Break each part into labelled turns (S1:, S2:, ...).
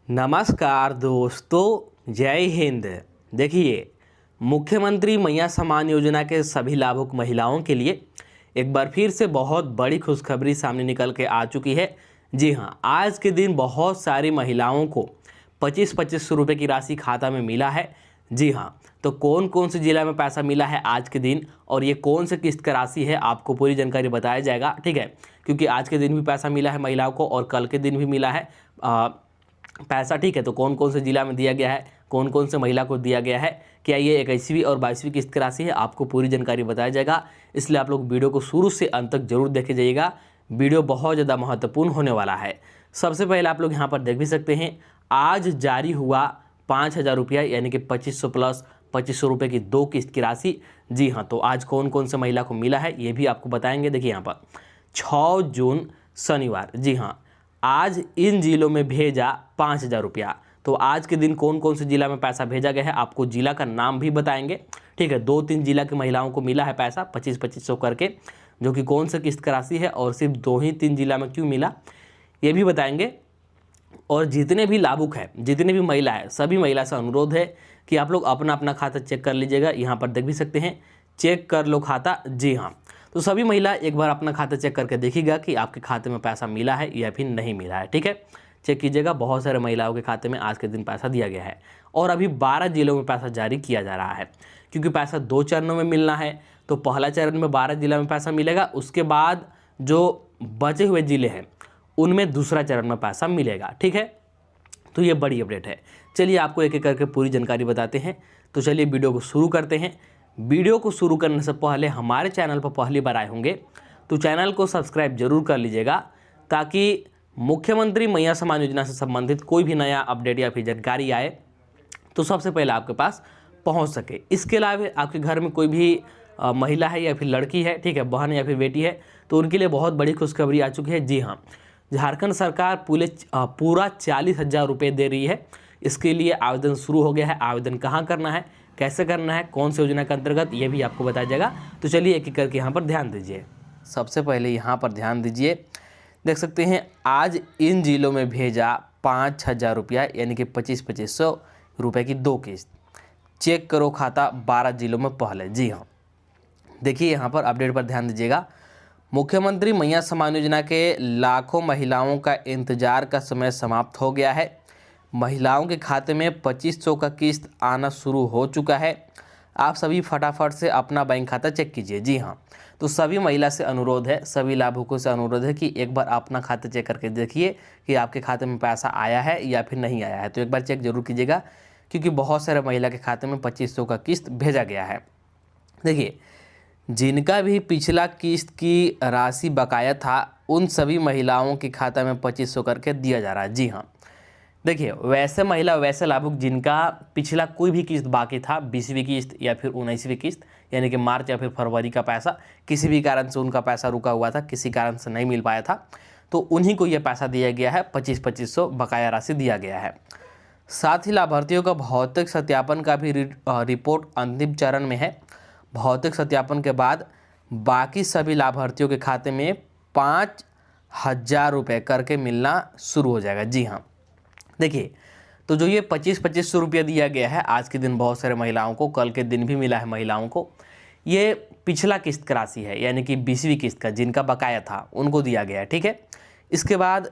S1: नमस्कार दोस्तों, जय हिंद। देखिए, मुख्यमंत्री मैया सम्मान योजना के सभी लाभुक महिलाओं के लिए एक बार फिर से बहुत बड़ी खुशखबरी सामने निकल के आ चुकी है। जी हाँ, आज के दिन बहुत सारी महिलाओं को 25-25 रुपये की राशि खाता में मिला है। जी हाँ, तो कौन कौन से जिला में पैसा मिला है आज के दिन और ये कौन से किस्त का राशि है, आपको पूरी जानकारी बताया जाएगा। ठीक है, क्योंकि आज के दिन भी पैसा मिला है महिलाओं को और कल के दिन भी मिला है पैसा। ठीक है, तो कौन कौन से जिला में दिया गया है, कौन कौन से महिला को दिया गया है, क्या ये 21वीं और 22वीं किस्त की राशि है, आपको पूरी जानकारी बताया जाएगा। इसलिए आप लोग वीडियो को शुरू से अंत तक जरूर देखे जाइएगा। वीडियो बहुत ज़्यादा महत्वपूर्ण होने वाला है। सबसे पहले आप लोग यहाँ पर देख भी सकते हैं, आज जारी हुआ 5,000 रुपया यानी कि 2500 प्लस 2500 रुपये की 2 किस्त की राशि। जी हाँ, तो आज कौन कौन से महिला को मिला है ये भी आपको बताएंगे। देखिए यहाँ पर 6 जून शनिवार, जी हाँ, आज इन जिलों में भेजा 5,000 रुपया। तो आज के दिन कौन कौन से जिला में पैसा भेजा गया है, आपको जिला का नाम भी बताएंगे। ठीक है, 2-3 जिला की महिलाओं को मिला है पैसा 25-2500 करके, जो कि कौन सा किस्त का राशि है और सिर्फ 2 ही 3 जिला में क्यों मिला ये भी बताएंगे। और जितने भी लाभुक हैं, जितने भी महिला है, सभी महिला से अनुरोध है कि आप लोग अपना अपना खाता चेक कर लीजिएगा। यहाँ पर देख भी सकते हैं, चेक कर लो खाता। जी हाँ, तो सभी महिला एक बार अपना खाता चेक करके देखिएगा कि आपके खाते में पैसा मिला है या फिर नहीं मिला है। ठीक है, चेक कीजिएगा। बहुत सारे महिलाओं के खाते में आज के दिन पैसा दिया गया है और अभी 12 जिलों में पैसा जारी किया जा रहा है, क्योंकि पैसा 2 चरणों में मिलना है। तो पहला चरण में 12 जिला में पैसा मिलेगा, उसके बाद जो बचे हुए जिले हैं उनमें दूसरा चरण में पैसा मिलेगा। ठीक है, तो ये बड़ी अपडेट है। चलिए आपको एक एक करके पूरी जानकारी बताते हैं। तो चलिए वीडियो को शुरू करते हैं। वीडियो को शुरू करने से पहले हमारे चैनल पर पहली बार आए होंगे तो चैनल को सब्सक्राइब जरूर कर लीजिएगा, ताकि मुख्यमंत्री मैया सम्मान योजना से संबंधित कोई भी नया अपडेट या फिर जानकारी आए तो सबसे पहले आपके पास पहुंच सके। इसके अलावा आपके घर में कोई भी महिला है या फिर लड़की है, ठीक है, बहन या फिर बेटी है, तो उनके लिए बहुत बड़ी खुशखबरी आ चुकी है। जी हाँ, झारखंड सरकार पूरा 40,000 रुपये दे रही है। इसके लिए आवेदन शुरू हो गया है। आवेदन कहाँ करना है, कैसे करना है, कौन सी योजना के अंतर्गत, ये भी आपको बताया जाएगा। तो चलिए एक एक करके यहाँ पर ध्यान दीजिए। सबसे पहले यहाँ पर ध्यान दीजिए, देख सकते हैं आज इन जिलों में भेजा 5,000 रुपया यानी कि 25-2500 रुपये की 2 किस्त। चेक करो खाता 12 जिलों में पहले। जी हाँ, देखिए यहाँ पर अपडेट पर ध्यान दीजिएगा। मुख्यमंत्री मैया सम्मान योजना के लाखों महिलाओं का इंतजार का समय समाप्त हो गया है। महिलाओं के खाते में 2500 का किस्त आना शुरू हो चुका है। आप सभी फटाफट से अपना बैंक खाता चेक कीजिए। जी हाँ, तो सभी महिला से अनुरोध है, सभी लाभुकों से अनुरोध है कि एक बार अपना खाता चेक करके देखिए कि आपके खाते में पैसा आया है या फिर नहीं आया है। तो एक बार चेक जरूर कीजिएगा, क्योंकि बहुत सारे महिला के खाते में 2500 का किस्त भेजा गया है। देखिए, जिनका भी पिछला किस्त की राशि बकाया था उन सभी महिलाओं के खाता में 2500 करके दिया जा रहा है। जी हाँ, देखिए, वैसे महिला, वैसे लाभुक जिनका पिछला कोई भी किस्त बाकी था, 20वीं किस्त या फिर 19वीं किस्त यानी कि मार्च या फिर फरवरी का पैसा, किसी भी कारण से उनका पैसा रुका हुआ था, किसी कारण से नहीं मिल पाया था, तो उन्हीं को यह पैसा दिया गया है। 25-2500 बकाया राशि दिया गया है। साथ ही लाभार्थियों का भौतिक सत्यापन का भी रिपोर्ट अंतिम चरण में है। भौतिक सत्यापन के बाद बाकी सभी लाभार्थियों के खाते में 5,000 रुपये करके मिलना शुरू हो जाएगा। जी हाँ, देखिए, तो जो ये 25-2500 रुपया दिया गया है आज के दिन बहुत सारे महिलाओं को, कल के दिन भी मिला है महिलाओं को, ये पिछला किस्त का राशि है यानी कि 20वीं किस्त का, जिनका बकाया था उनको दिया गया है। ठीक है, इसके बाद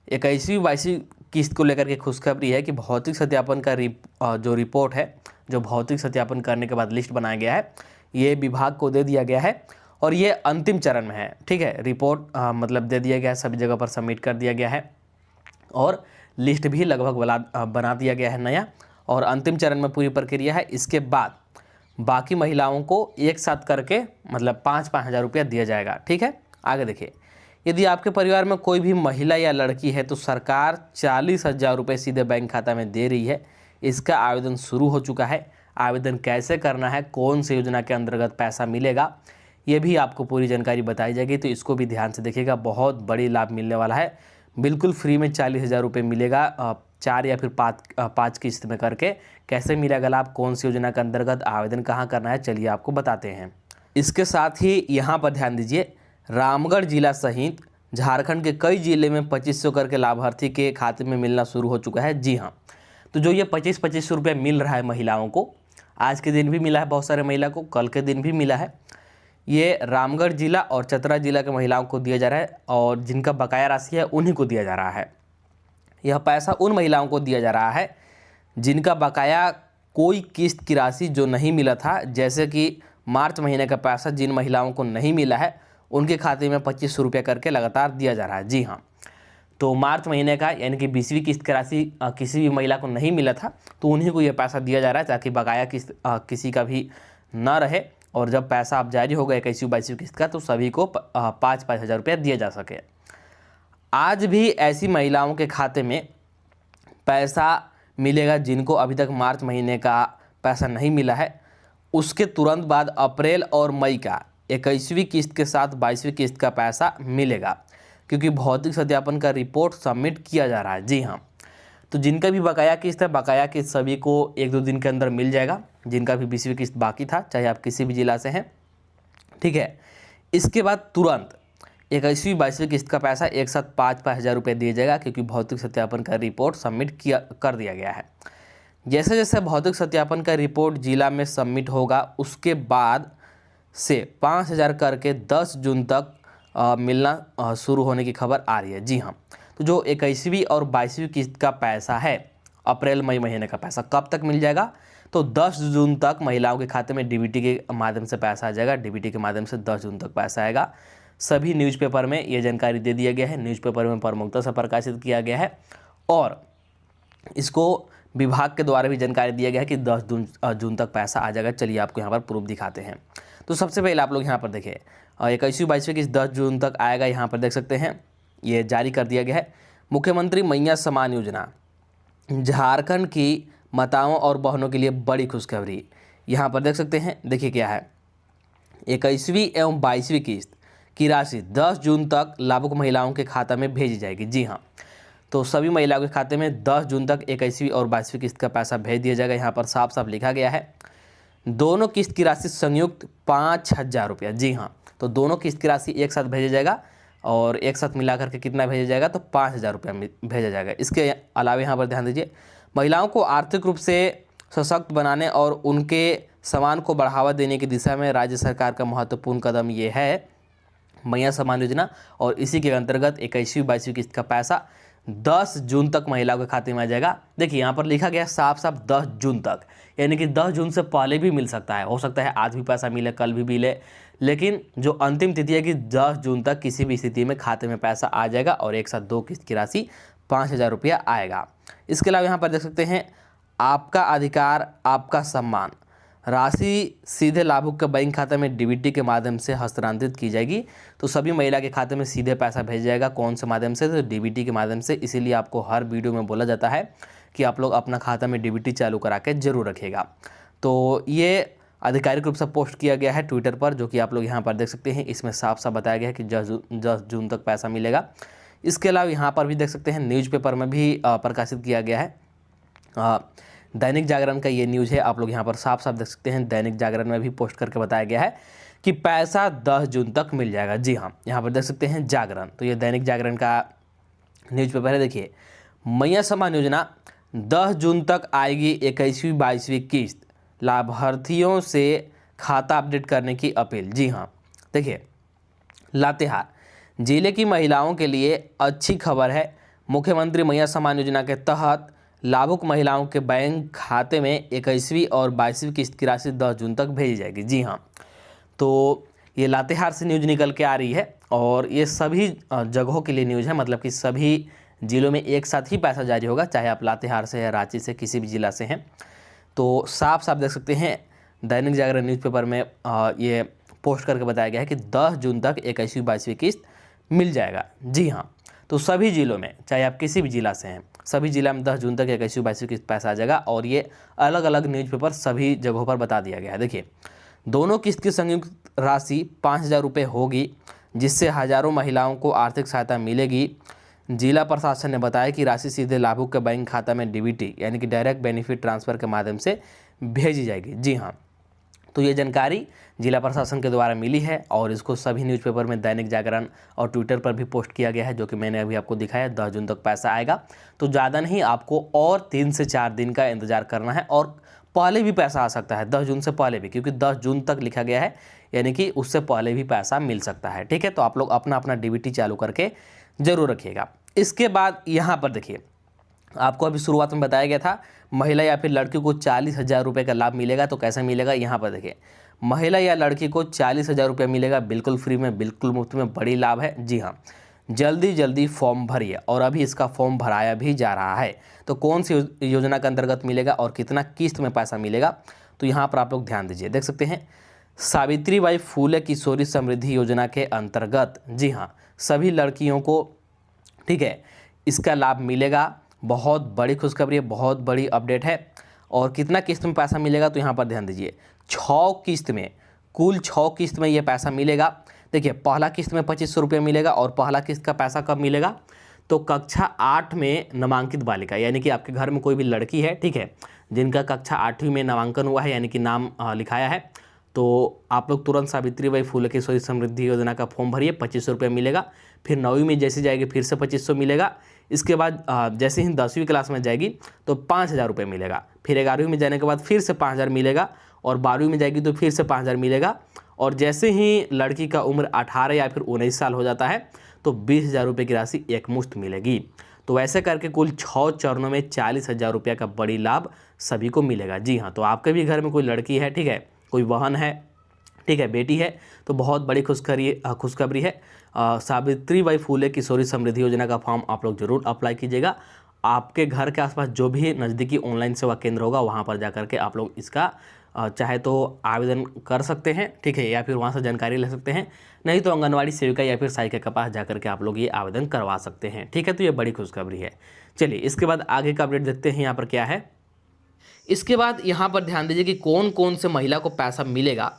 S1: 21वीं-22वीं किस्त को लेकर के खुशखबरी है कि भौतिक सत्यापन का जो रिपोर्ट है, जो भौतिक सत्यापन करने के बाद लिस्ट बनाया गया है, ये विभाग को दे दिया गया है और ये अंतिम चरण में है। ठीक है, रिपोर्ट मतलब दे दिया गया है, सभी जगह पर सबमिट कर दिया गया है और लिस्ट भी लगभग बना दिया गया है नया, और अंतिम चरण में पूरी प्रक्रिया है। इसके बाद बाकी महिलाओं को एक साथ करके मतलब 5-5 हज़ार रुपया दिया जाएगा। ठीक है, आगे देखिए, यदि आपके परिवार में कोई भी महिला या लड़की है तो सरकार 40,000 रुपये सीधे बैंक खाता में दे रही है। इसका आवेदन शुरू हो चुका है। आवेदन कैसे करना है, कौन सी योजना के अंतर्गत पैसा मिलेगा, ये भी आपको पूरी जानकारी बताई जाएगी, तो इसको भी ध्यान से देखिएगा। बहुत बड़ी लाभ मिलने वाला है, बिल्कुल फ्री में 40,000 रुपये मिलेगा 4 या फिर 5 किस्त में करके। कैसे मिलेगा लाभ, कौन सी योजना के अंतर्गत, आवेदन कहाँ करना है, चलिए आपको बताते हैं। इसके साथ ही यहाँ पर ध्यान दीजिए, रामगढ़ जिला सहित झारखंड के कई जिले में 2500 करके लाभार्थी के खाते में मिलना शुरू हो चुका है। जी हाँ, तो जो ये 25-25 रुपये मिल रहा है महिलाओं को, आज के दिन भी मिला है बहुत सारे महिला को, कल के दिन भी मिला है। ये रामगढ़ जिला और चतरा जिला के महिलाओं को दिया जा रहा है और जिनका बकाया राशि है उन्हीं को दिया जा रहा है। यह पैसा उन महिलाओं को दिया जा रहा है जिनका बकाया कोई किस्त की राशि जो नहीं मिला था, जैसे कि मार्च महीने का पैसा जिन महिलाओं को नहीं मिला है उनके खाते में 2500 रुपये करके लगातार दिया जा रहा है। जी हाँ, तो मार्च महीने का यानी कि 20वीं किस्त की राशि किसी भी महिला को नहीं मिला था तो उन्हीं को यह पैसा दिया जा रहा है, ताकि बकाया किस्त किसी का भी ना रहे। और जब पैसा अब जारी होगा 21वीं-22वीं किस्त का तो सभी को 5-5 हज़ार रुपये दिया जा सके। आज भी ऐसी महिलाओं के खाते में पैसा मिलेगा जिनको अभी तक मार्च महीने का पैसा नहीं मिला है। उसके तुरंत बाद अप्रैल और मई का 21वीं किस्त के साथ 22वीं किस्त का पैसा मिलेगा, क्योंकि भौतिक सत्यापन का रिपोर्ट सबमिट किया जा रहा है। जी हाँ, तो जिनका भी बकाया किस्त है, बकाया किस्त सभी को 1-2 दिन के अंदर मिल जाएगा। जिनका भी 20वीं किस्त बाकी था, चाहे आप किसी भी जिला से हैं, ठीक है। इसके बाद तुरंत 21वीं-22वीं किस्त का पैसा एक साथ 5-5 हज़ार रुपये दिया जाएगा, क्योंकि भौतिक सत्यापन का रिपोर्ट सबमिट कर दिया गया है। जैसे जैसे भौतिक सत्यापन का रिपोर्ट जिला में सबमिट होगा, उसके बाद से 5,000 करके 10 जून तक मिलना शुरू होने की खबर आ रही है। जी हाँ, तो जो 21वीं और 22वीं किस्त का पैसा है, अप्रैल मई महीने का पैसा कब तक मिल जाएगा, तो 10 जून तक महिलाओं के खाते में डीबीटी के माध्यम से पैसा आ जाएगा। डीबीटी के माध्यम से 10 जून तक पैसा आएगा। सभी न्यूज़पेपर में ये जानकारी दे दिया गया है, न्यूज़पेपर में प्रमुखता से प्रकाशित किया गया है और इसको विभाग के द्वारा भी जानकारी दिया गया है कि 10 जून तक पैसा आ जाएगा। चलिए आपको यहाँ पर प्रूफ दिखाते हैं। तो सबसे पहले आप लोग यहाँ पर देखें, 21वीं-22वीं किस्त 10 जून तक आएगा। यहाँ पर देख सकते हैं ये जारी कर दिया गया है। मुख्यमंत्री मैया सम्मान योजना, झारखंड की माताओं और बहनों के लिए बड़ी खुशखबरी। यहाँ पर देख सकते हैं, देखिए क्या है, 21वीं एवं 22वीं किस्त की राशि 10 जून तक लाभुक महिलाओं के खाता में भेजी जाएगी। जी हाँ, तो सभी महिलाओं के खाते में 10 जून तक 21वीं और 22वीं किस्त का पैसा भेज दिया जाएगा। यहाँ पर साफ साफ लिखा गया है, दोनों किस्त की राशि संयुक्त 5,000 रुपया। जी हाँ, तो दोनों किस्त की राशि एक साथ भेजा जाएगा और एक साथ मिलाकर के कितना भेजा जाएगा, तो 5,000 रुपया भेजा जाएगा। इसके अलावा यहाँ पर ध्यान दीजिए, महिलाओं को आर्थिक रूप से सशक्त बनाने और उनके सम्मान को बढ़ावा देने की दिशा में राज्य सरकार का महत्वपूर्ण कदम ये है मैया सम्मान योजना, और इसी के अंतर्गत 21वीं-22वीं किस्त का पैसा 10 जून तक महिलाओं के खाते में आ जाएगा। देखिए यहाँ पर लिखा गया साफ साफ 10 जून तक, यानी कि 10 जून से पहले भी मिल सकता है, हो सकता है आज भी पैसा मिले, कल भी मिले, लेकिन जो अंतिम तिथि है कि 10 जून तक किसी भी स्थिति में खाते में पैसा आ जाएगा और एक साथ 2 किस्त की राशि 5,000 रुपया आएगा। इसके अलावा यहाँ पर देख सकते हैं, आपका अधिकार आपका सम्मान, राशि सीधे लाभुक के बैंक खाते में डीबीटी के माध्यम से हस्तांतरित की जाएगी। तो सभी महिला के खाते में सीधे पैसा भेजा जाएगा। कौन से माध्यम से, तो डीबीटी के माध्यम से। इसीलिए आपको हर वीडियो में बोला जाता है कि आप लोग अपना खाता में डीबीटी चालू करा के जरूर रखिएगा। तो ये आधिकारिक रूप से पोस्ट किया गया है ट्विटर पर, जो कि आप लोग यहाँ पर देख सकते हैं। इसमें साफ साफ बताया गया है कि 10 जून तक पैसा मिलेगा। इसके अलावा यहाँ पर भी देख सकते हैं, न्यूज़पेपर में भी प्रकाशित किया गया है। दैनिक जागरण का ये न्यूज़ है, आप लोग यहाँ पर साफ साफ देख सकते हैं। दैनिक जागरण में भी पोस्ट करके बताया गया है कि पैसा 10 जून तक मिल जाएगा। जी हाँ, यहाँ पर देख सकते हैं जागरण, तो ये दैनिक जागरण का न्यूज़पेपर है। देखिए, मैया सम्मान योजना 10 जून तक आएगी 21वीं-22वीं किस्त, लाभार्थियों से खाता अपडेट करने की अपील। जी हाँ, देखिए, लातेहार जिले की महिलाओं के लिए अच्छी खबर है। मुख्यमंत्री मैया सम्मान योजना के तहत लाभुक महिलाओं के बैंक खाते में 21वीं और 22वीं किस्त की राशि 10 जून तक भेजी जाएगी। जी हाँ, तो ये लातेहार से न्यूज़ निकल के आ रही है और ये सभी जगहों के लिए न्यूज़ है, मतलब कि सभी जिलों में एक साथ ही पैसा जारी होगा, चाहे आप लातेहार से या रांची से किसी भी जिला से हैं। तो साफ साफ देख सकते हैं, दैनिक जागरण न्यूज़पेपर में ये पोस्ट करके बताया गया है कि 10 जून तक 21वीं-22वीं किस्त मिल जाएगा। जी हाँ, तो सभी जिलों में, चाहे आप किसी भी जिला से हैं, सभी जिला में 10 जून तक 21वीं-22वीं किस्त पैसा आ जाएगा और ये अलग अलग न्यूज़पेपर सभी जगहों पर बता दिया गया है। देखिए, दोनों किस्त की संयुक्त राशि 5,000 रुपये होगी, जिससे हज़ारों महिलाओं को आर्थिक सहायता मिलेगी। जिला प्रशासन ने बताया कि राशि सीधे लाभुक के बैंक खाता में डीबीटी यानी कि डायरेक्ट बेनिफिट ट्रांसफ़र के माध्यम से भेजी जाएगी। जी हाँ, तो ये जानकारी जिला प्रशासन के द्वारा मिली है और इसको सभी न्यूज़पेपर में, दैनिक जागरण और ट्विटर पर भी पोस्ट किया गया है, जो कि मैंने अभी आपको दिखाया। 10 जून तक पैसा आएगा, तो ज़्यादा नहीं, आपको और 3 से 4 दिन का इंतज़ार करना है और पहले भी पैसा आ सकता है, 10 जून से पहले भी, क्योंकि 10 जून तक लिखा गया है, यानी कि उससे पहले भी पैसा मिल सकता है। ठीक है, तो आप लोग अपना अपना डीबीटी चालू करके ज़रूर रखिएगा। इसके बाद यहाँ पर देखिए, आपको अभी शुरुआत में बताया गया था महिला या फिर लड़की को 40,000 रुपये का लाभ मिलेगा। तो कैसे मिलेगा, यहाँ पर देखिए, महिला या लड़की को 40,000 रुपये मिलेगा, बिल्कुल फ्री में, बिल्कुल मुफ्त में, बड़ी लाभ है। जी हाँ, जल्दी जल्दी फॉर्म भरिए, और अभी इसका फॉर्म भराया भी जा रहा है। तो कौन सी योजना के अंतर्गत मिलेगा और कितना किस्त में पैसा मिलेगा, तो यहाँ पर आप लोग ध्यान दीजिए। देख सकते हैं, सावित्रीबाई फूले किशोरी समृद्धि योजना के अंतर्गत, जी हाँ, सभी लड़कियों को, ठीक है, इसका लाभ मिलेगा। बहुत बड़ी खुशखबरी है, बहुत बड़ी अपडेट है। और कितना किस्त में पैसा मिलेगा, तो यहाँ पर ध्यान दीजिए, 6 किस्त में, कुल 6 किस्त में ये पैसा मिलेगा। देखिए, पहला किस्त में 2500 रुपये मिलेगा, और पहला किस्त का पैसा कब मिलेगा, तो कक्षा 8 में नामांकित बालिका, यानी कि आपके घर में कोई भी लड़की है, ठीक है, जिनका कक्षा 8वीं में नामांकन हुआ है, यानी कि नाम लिखाया है, तो आप लोग तुरंत सावित्रीबाई फूले किशोरी समृद्धि योजना का फॉर्म भरिए, 2500 रुपये मिलेगा। फिर 9वीं में जैसे जाएगी फिर से 2500 मिलेगा। इसके बाद जैसे ही 10वीं क्लास में जाएगी तो 5,000 रुपये मिलेगा। फिर 11वीं में जाने के बाद फिर से 5,000 मिलेगा, और 12वीं में जाएगी तो फिर से 5,000 मिलेगा। और जैसे ही लड़की का उम्र 18 या फिर 19 साल हो जाता है तो 20,000 रुपये की राशि एकमुश्त मिलेगी। तो ऐसे करके कुल 6 चरणों में 40,000 रुपये का बड़ी लाभ सभी को मिलेगा। जी हाँ, तो आपके भी घर में कोई लड़की है, ठीक है, कोई बहन है, ठीक है, बेटी है, तो बहुत बड़ी खुशखबरी है। सावित्रीबाई फूले किशोरी समृद्धि योजना का फॉर्म आप लोग जरूर अप्लाई कीजिएगा। आपके घर के आसपास जो भी नज़दीकी ऑनलाइन सेवा केंद्र होगा वहाँ पर जा करके आप लोग इसका चाहे तो आवेदन कर सकते हैं, ठीक है, या फिर वहाँ से जानकारी ले सकते हैं। नहीं तो आंगनवाड़ी सेविका या फिर सहायिका के पास जा करके आप लोग ये आवेदन करवा सकते हैं। ठीक है, तो ये बड़ी खुशखबरी है। चलिए, इसके बाद आगे का अपडेट देखते हैं यहाँ पर क्या है। इसके बाद यहाँ पर ध्यान दीजिए कि कौन कौन से महिला को पैसा मिलेगा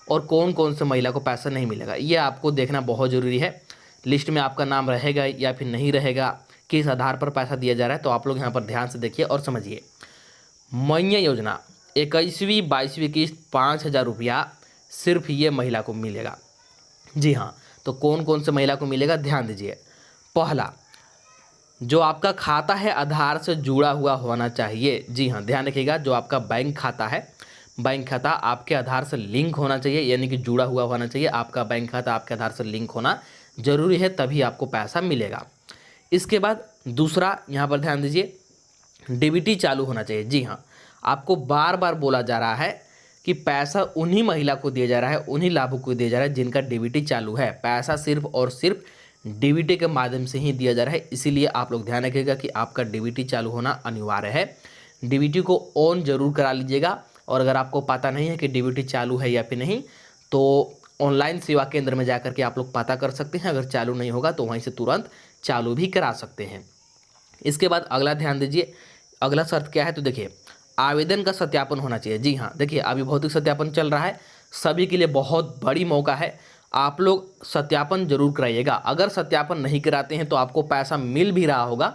S1: और कौन कौन से महिला को पैसा नहीं मिलेगा, ये आपको देखना बहुत ज़रूरी है। लिस्ट में आपका नाम रहेगा या फिर नहीं रहेगा, किस आधार पर पैसा दिया जा रहा है, तो आप लोग यहाँ पर ध्यान से देखिए और समझिए। मैया योजना 21वीं 22वीं किस्त 5,000 रुपया सिर्फ ये महिला को मिलेगा। जी हाँ, तो कौन कौन से महिला को मिलेगा, ध्यान दीजिए। पहला, जो आपका खाता है आधार से जुड़ा हुआ होना चाहिए। जी हाँ, ध्यान रखिएगा, जो आपका बैंक खाता है, बैंक खाता आपके आधार से लिंक होना चाहिए, यानी कि जुड़ा हुआ होना चाहिए। आपका बैंक खाता आपके आधार से लिंक होना जरूरी है, तभी आपको पैसा मिलेगा। इसके बाद दूसरा, यहाँ पर ध्यान दीजिए, डीबीटी चालू होना चाहिए। जी हाँ, आपको बार बार बोला जा रहा है कि पैसा उन्हीं महिला को दिया जा रहा है, उन्हीं लाभुक को दिया जा रहा है जिनका डीबीटी चालू है। पैसा सिर्फ और सिर्फ डीबीटी के माध्यम से ही दिया जा रहा है, इसीलिए आप लोग ध्यान रखिएगा कि आपका डीबीटी चालू होना अनिवार्य है। डीबीटी को ऑन जरूर करा लीजिएगा, और अगर आपको पता नहीं है कि डीबीटी चालू है या फिर नहीं, तो ऑनलाइन सेवा केंद्र में जाकर के आप लोग पता कर सकते हैं। अगर चालू नहीं होगा तो वहीं से तुरंत चालू भी करा सकते हैं। इसके बाद अगला ध्यान दीजिए, अगला शर्त क्या है, तो देखिए, आवेदन का सत्यापन होना चाहिए। जी हाँ, देखिए, अभी भौतिक सत्यापन चल रहा है, सभी के लिए बहुत बड़ी मौका है, आप लोग सत्यापन जरूर कराइएगा। अगर सत्यापन नहीं कराते हैं तो आपको पैसा मिल भी रहा होगा,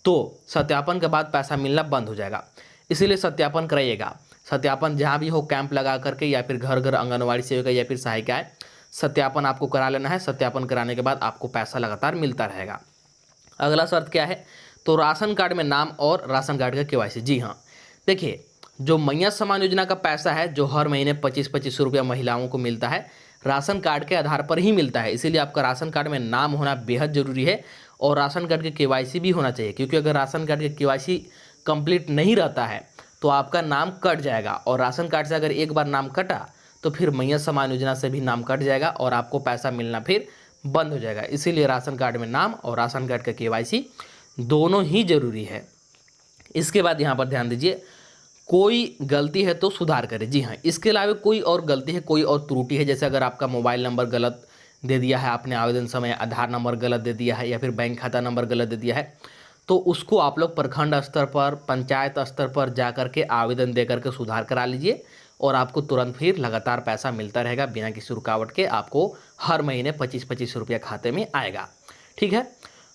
S1: तो सत्यापन के बाद पैसा मिलना बंद हो जाएगा, इसीलिए सत्यापन कराइएगा। सत्यापन जहाँ भी हो, कैंप लगा करके या फिर घर घर आंगनवाड़ी सेविका या फिर सहायिकाएं, सत्यापन आपको करा लेना है। सत्यापन कराने के बाद आपको पैसा लगातार मिलता रहेगा। अगला शर्त क्या है, तो राशन कार्ड में नाम और राशन कार्ड का केवाईसी। जी हाँ, देखिए, जो मैया सम्मान योजना का पैसा है, जो हर महीने 25-25 रुपया महिलाओं को मिलता है, राशन कार्ड के आधार पर ही मिलता है। इसीलिए आपका राशन कार्ड में नाम होना बेहद ज़रूरी है, और राशन कार्ड के केवाईसी भी होना चाहिए, क्योंकि अगर राशन कार्ड के केवाईसी कंप्लीट नहीं रहता है तो आपका नाम कट जाएगा, और राशन कार्ड से अगर एक बार नाम कटा तो फिर मैया सम्मान योजना से भी नाम कट जाएगा और आपको पैसा मिलना फिर बंद हो जाएगा। इसीलिए राशन कार्ड में नाम और राशन कार्ड का केवाईसी दोनों ही जरूरी है। इसके बाद यहाँ पर ध्यान दीजिए, कोई गलती है तो सुधार करें। जी हाँ, इसके अलावा कोई और गलती है, कोई और त्रुटि है, जैसे अगर आपका मोबाइल नंबर गलत दे दिया है आपने आवेदन समय, आधार नंबर गलत दे दिया है, या फिर बैंक खाता नंबर गलत दे दिया है, तो उसको आप लोग प्रखंड स्तर पर, पंचायत स्तर पर जा कर के आवेदन दे करके सुधार करा लीजिए, और आपको तुरंत फिर लगातार पैसा मिलता रहेगा बिना किसी रुकावट के। आपको हर महीने 25-25 रुपया खाते में आएगा। ठीक है,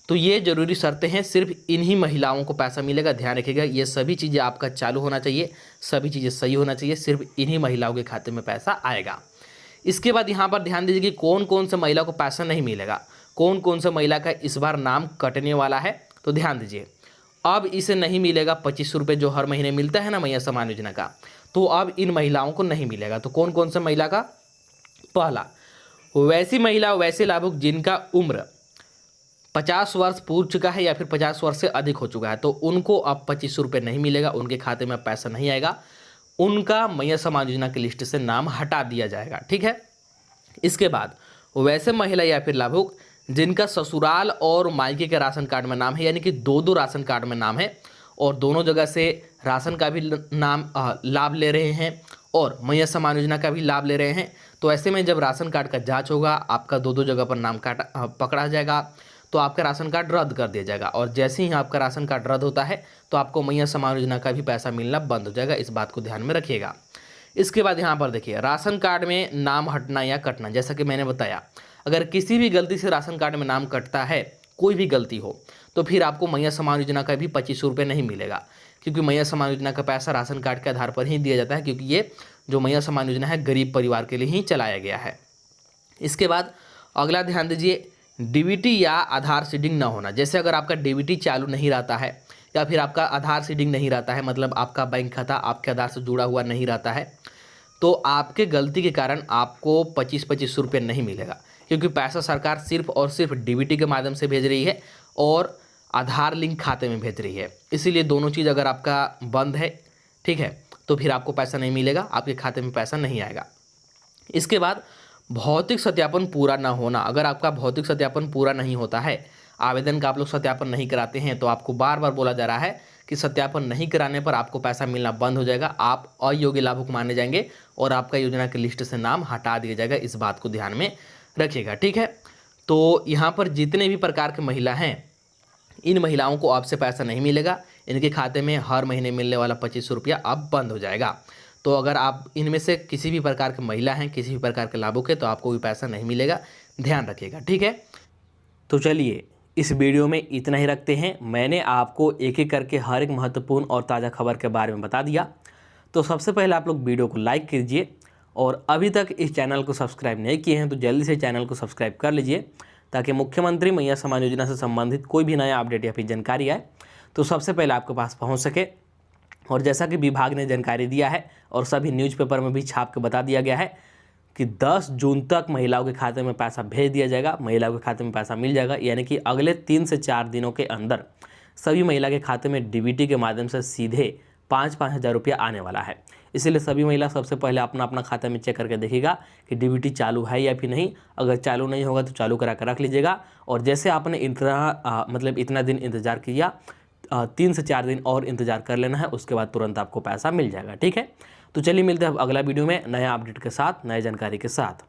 S1: तो ये जरूरी शर्तें हैं, सिर्फ इन्हीं महिलाओं को पैसा मिलेगा। ध्यान रखिएगा, ये सभी चीज़ें आपका चालू होना चाहिए, सभी चीज़ें सही होना चाहिए, सिर्फ इन्हीं महिलाओं के खाते में पैसा आएगा। इसके बाद यहाँ पर ध्यान दीजिए कि कौन कौन से महिला को पैसा नहीं मिलेगा, कौन कौन से महिला का इस बार नाम कटने वाला है। तो ध्यान दीजिए, अब इसे नहीं मिलेगा 2500 रुपये जो हर महीने मिलता है ना मैया सम्मान योजना का, तो अब इन महिलाओं को नहीं मिलेगा। तो कौन कौन से महिला का? पहला, वैसी महिला, वैसे लाभुक जिनका उम्र 50 वर्ष पूर्व चुका है या फिर 50 वर्ष से अधिक हो चुका है, तो उनको अब 2500 रुपये नहीं मिलेगा, उनके खाते में पैसा नहीं आएगा, उनका मैया सम्मान योजना की लिस्ट से नाम हटा दिया जाएगा। ठीक है। इसके बाद वैसे महिला या फिर लाभुक जिनका ससुराल और मायके के राशन कार्ड में नाम है, यानी कि दो राशन कार्ड में नाम है और दोनों जगह से राशन का भी नाम लाभ ले रहे हैं और मैया सम्मान योजना का भी लाभ ले रहे हैं, तो ऐसे में जब राशन कार्ड का जांच होगा, आपका दो जगह पर नाम पकड़ा जाएगा, तो आपका राशन कार्ड रद्द कर दिया जाएगा। और जैसे ही आपका राशन कार्ड रद्द होता है तो आपको मैया सम्मान योजना का भी पैसा मिलना बंद हो जाएगा। इस बात को ध्यान में रखिएगा। इसके बाद यहाँ पर देखिए, राशन कार्ड में नाम हटना या कटना, जैसा कि मैंने बताया, अगर किसी भी गलती से राशन कार्ड में नाम कटता है, कोई भी गलती हो, तो फिर आपको मैया सम्मान योजना का भी 2500 रुपये नहीं मिलेगा, क्योंकि मैया सम्मान योजना का पैसा राशन कार्ड के आधार पर ही दिया जाता है, क्योंकि ये जो मैया सम्मान योजना है गरीब परिवार के लिए ही चलाया गया है। इसके बाद अगला ध्यान दीजिए, डीबीटी या आधार सीडिंग ना होना। जैसे अगर आपका डीबीटी चालू नहीं रहता है या फिर आपका आधार सीडिंग नहीं रहता है, मतलब आपका बैंक खाता आपके आधार से जुड़ा हुआ नहीं रहता है, तो आपके गलती के कारण आपको 2500 रुपये नहीं मिलेगा, क्योंकि पैसा सरकार सिर्फ और सिर्फ डीबीटी के माध्यम से भेज रही है और आधार लिंक खाते में भेज रही है। इसीलिए दोनों चीज़ अगर आपका बंद है, ठीक है, तो फिर आपको पैसा नहीं मिलेगा, आपके खाते में पैसा नहीं आएगा। इसके बाद भौतिक सत्यापन पूरा ना होना। अगर आपका भौतिक सत्यापन पूरा नहीं होता है, आवेदन का आप लोग सत्यापन नहीं कराते हैं, तो आपको बार बार बोला जा रहा है कि सत्यापन नहीं कराने पर आपको पैसा मिलना बंद हो जाएगा, आप अयोग्य लाभुक माने जाएंगे और आपका योजना की लिस्ट से नाम हटा दिया जाएगा। इस बात को ध्यान में रखिएगा। ठीक है। तो यहाँ पर जितने भी प्रकार की महिला हैं, इन महिलाओं को आपसे पैसा नहीं मिलेगा, इनके खाते में हर महीने मिलने वाला 2500 रुपया अब बंद हो जाएगा। तो अगर आप इनमें से किसी भी प्रकार की महिला हैं, किसी भी प्रकार के लाभुक है, तो आपको भी पैसा नहीं मिलेगा, ध्यान रखिएगा। ठीक है। तो चलिए इस वीडियो में इतना ही रखते हैं। मैंने आपको एक एक करके हर एक महत्वपूर्ण और ताज़ा खबर के बारे में बता दिया। तो सबसे पहले आप लोग वीडियो को लाइक कीजिए और अभी तक इस चैनल को सब्सक्राइब नहीं किए हैं तो जल्दी से चैनल को सब्सक्राइब कर लीजिए, ताकि मुख्यमंत्री मैया सम्मान योजना से संबंधित कोई भी नया अपडेट या फिर जानकारी आए तो सबसे पहले आपके पास पहुंच सके। और जैसा कि विभाग ने जानकारी दिया है और सभी न्यूज़पेपर में भी छाप के बता दिया गया है कि 10 जून तक महिलाओं के खाते में पैसा भेज दिया जाएगा, महिलाओं के खाते में पैसा मिल जाएगा, यानी कि अगले 3 से 4 दिनों के अंदर सभी महिला के खाते में डीबीटी के माध्यम से सीधे 5-5 हज़ार रुपया आने वाला है। इसलिए सभी महिला सबसे पहले अपना अपना खाता में चेक करके देखिएगा कि डीबीटी चालू है या फिर नहीं। अगर चालू नहीं होगा तो चालू करा कर रख लीजिएगा। और जैसे आपने इतना दिन इंतज़ार किया, 3 से 4 दिन और इंतज़ार कर लेना है, उसके बाद तुरंत आपको पैसा मिल जाएगा। ठीक है। तो चलिए मिलते हैं अब अगला वीडियो में नया अपडेट के साथ, नए जानकारी के साथ।